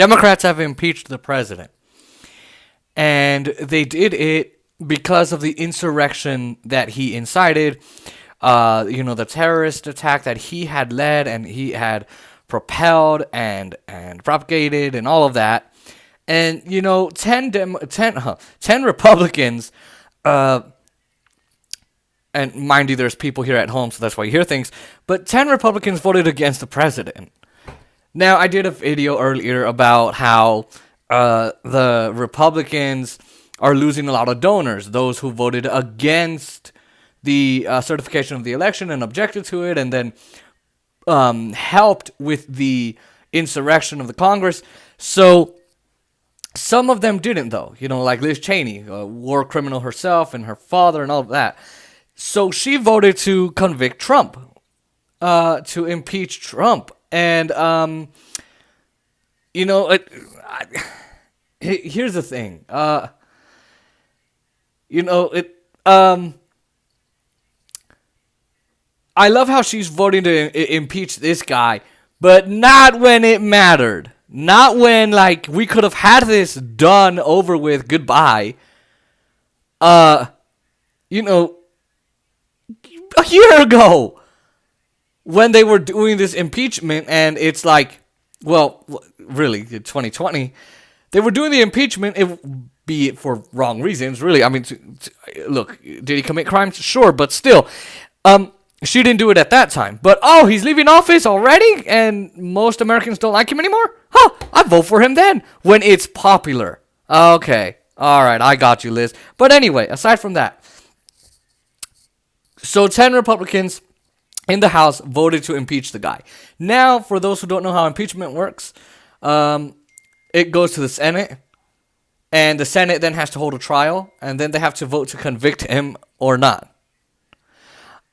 Democrats have impeached the president. And they did it because of the insurrection that he incited, the terrorist attack that he had led and he had propelled and propagated and all of that. And, 10 Republicans, and mind you, there's people here at home, so that's why you hear things, but 10 Republicans voted against the president. Now, I did a video earlier about how the Republicans are losing a lot of donors, those who voted against the certification of the election and objected to it, and then helped with the insurrection of the Congress. So some of them didn't, though. Like Liz Cheney, a war criminal herself, and her father, and all of that. So she voted to convict Trump, to impeach Trump. And, here's the thing. I love how she's voting to impeach this guy, but not when it mattered. Not when, we could have had this done, over with, goodbye. A year ago, when they were doing this impeachment, and it's really, 2020, they were doing the impeachment, be it for wrong reasons, really. I mean, look, did he commit crimes? Sure, but still, she didn't do it at that time. But, he's leaving office already, and most Americans don't like him anymore? Huh, I vote for him then, when it's popular. Okay, all right, I got you, Liz. But anyway, aside from that, so 10 Republicans in the House voted to impeach the guy. Now, for those who don't know how impeachment works, it goes to the Senate, and the Senate then has to hold a trial, and then they have to vote to convict him or not.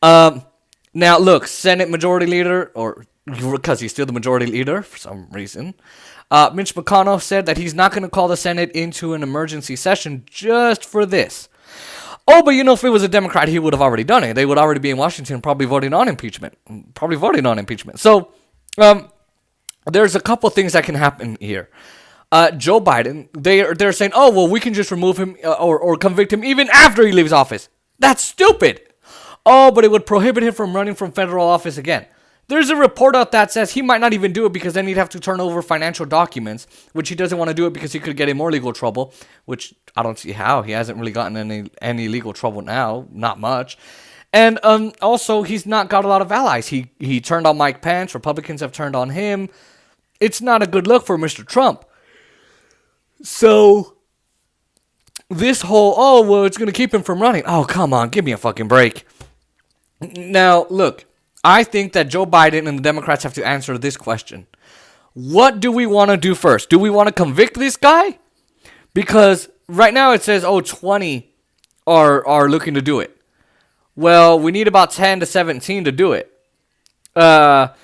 Now, look, Senate Majority Leader, or because he's still the Majority Leader for some reason, Mitch McConnell said that he's not going to call the Senate into an emergency session just for this. Oh, but if it was a Democrat, he would have already done it. They would already be in Washington probably voting on impeachment. So, there's a couple things that can happen here. Joe Biden, they're saying, oh, well, we can just remove him or convict him even after he leaves office. That's stupid. Oh, but it would prohibit him from running from federal office again. There's a report out that says he might not even do it because then he'd have to turn over financial documents, which he doesn't want to do it because he could get in more legal trouble, which I don't see how. He hasn't really gotten any legal trouble now, not much. And also, he's not got a lot of allies. He turned on Mike Pence. Republicans have turned on him. It's not a good look for Mr. Trump. So, this whole, it's going to keep him from running. Oh, come on, give me a fucking break. Now, look. I think that Joe Biden and the Democrats have to answer this question. What do we want to do first? Do we want to convict this guy? Because right now it says, 20 are looking to do it. Well, we need about 10 to 17 to do it. But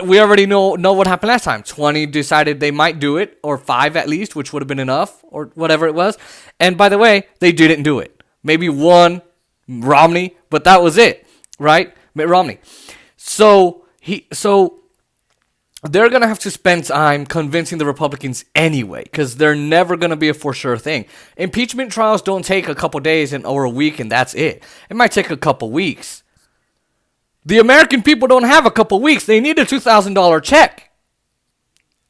we already know what happened last time. 20 decided they might do it, or 5 at least, which would have been enough, or whatever it was. And by the way, they didn't do it. Maybe one, Romney, but that was it, right? Mitt Romney. So they're going to have to spend time convincing the Republicans anyway, because they're never going to be a for sure thing. Impeachment trials don't take a couple days or a week and that's it. It might take a couple weeks. The American people don't have a couple weeks. They need a $2,000 check.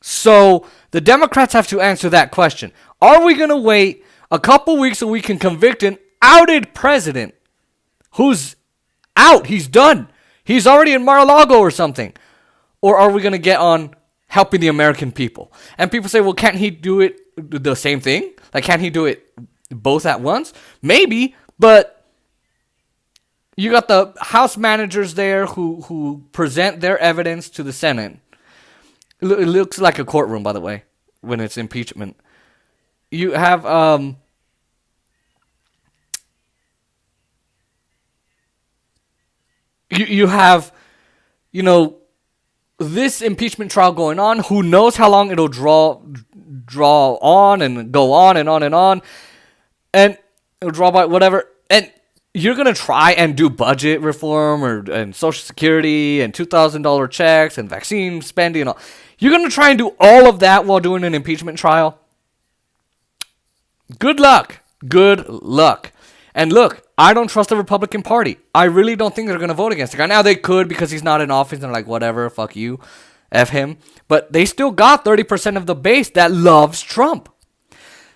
So the Democrats have to answer that question. Are we going to wait a couple weeks so we can convict an outed president who's out? He's done. He's already in Mar-a-Lago or something. Or are we going to get on helping the American people? And people say, well, can't he do it the same thing? Can't he do it both at once? Maybe, but you got the House managers there who present their evidence to the Senate. It looks like a courtroom, by the way, when it's impeachment. You have you have, this impeachment trial going on. Who knows how long it'll draw on and go on and on and on. And it'll draw by whatever. And you're going to try and do budget reform and Social Security and $2,000 checks and vaccine spending and all. You're going to try and do all of that while doing an impeachment trial? Good luck. Good luck. And look, I don't trust the Republican Party. I really don't think they're going to vote against the guy. Now, they could because he's not in office. And they're like, whatever, fuck you, F him. But they still got 30% of the base that loves Trump.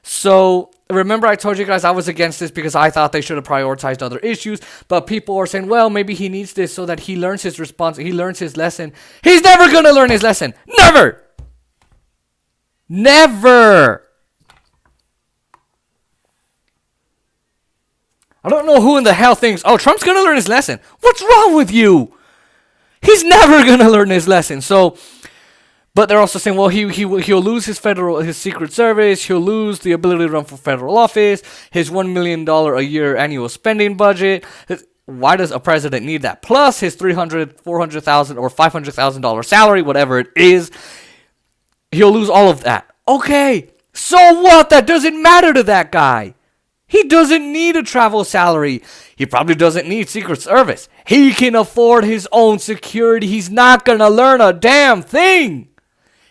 So, remember I told you guys I was against this because I thought they should have prioritized other issues. But people are saying, well, maybe he needs this so that he learns his he learns his lesson. He's never going to learn his lesson. Never. Never. I don't know who in the hell thinks, oh, Trump's going to learn his lesson. What's wrong with you? He's never going to learn his lesson. So, but they're also saying, well, he'll lose his Secret Service. He'll lose the ability to run for federal office. His $1 million a year annual spending budget. Why does a president need that? Plus his $300,000, $400,000, or $500,000 salary, whatever it is. He'll lose all of that. Okay, so what? That doesn't matter to that guy. He doesn't need a travel salary. He probably doesn't need Secret Service. He can afford his own security. He's not going to learn a damn thing.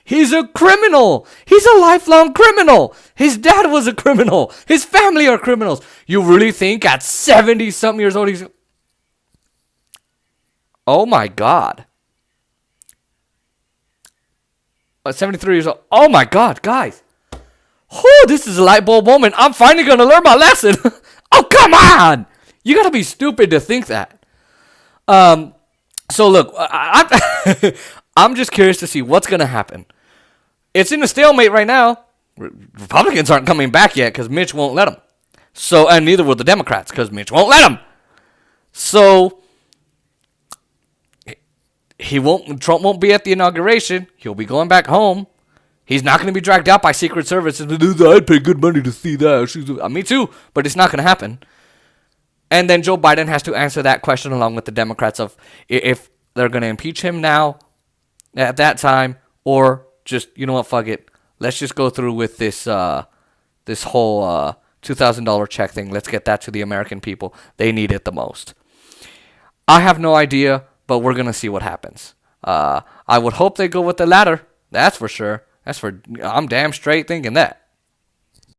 He's a criminal. He's a lifelong criminal. His dad was a criminal. His family are criminals. You really think at 70-something years old he's... Oh my God. At 73 years old. Oh my God, guys. Oh, this is a light bulb moment. I'm finally going to learn my lesson. Oh, come on. You got to be stupid to think that. So, look, I'm just curious to see what's going to happen. It's in a stalemate right now. Republicans aren't coming back yet because Mitch won't let them. So, and neither will the Democrats because Mitch won't let them. So, Trump won't be at the inauguration. He'll be going back home. He's not going to be dragged out by Secret Service. I'd pay good money to see that. Me too, but it's not going to happen. And then Joe Biden has to answer that question along with the Democrats of if they're going to impeach him now at that time or just, you know what, fuck it. Let's just go through with this this whole $2,000 check thing. Let's get that to the American people. They need it the most. I have no idea, but we're going to see what happens. I would hope they go with the latter. That's for sure. I'm damn straight thinking that.